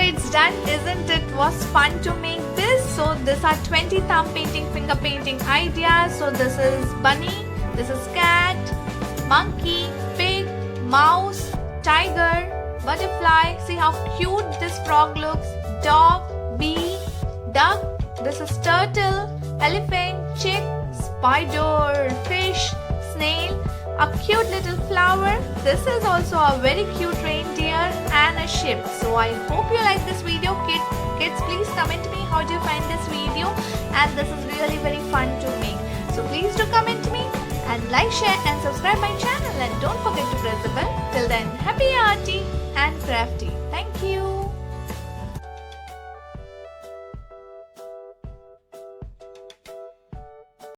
it's done, isn't it? Was fun to make this. So these are 20 thumb painting, finger painting ideas. So this is bunny, this is cat, monkey, pig, mouse, tiger, butterfly. See how cute this frog looks. Dog, bee, duck. This is turtle, elephant, chick, spider, fish, snail, a cute little flower. This is also a very cute reindeer and a ship. So I hope you like this video. Kids, please comment me how do you find this video, and this is really very fun to make. So please do comment me and like, share and subscribe my channel, and don't forget to press the bell. Till then, happy arty and crafty. Thank you.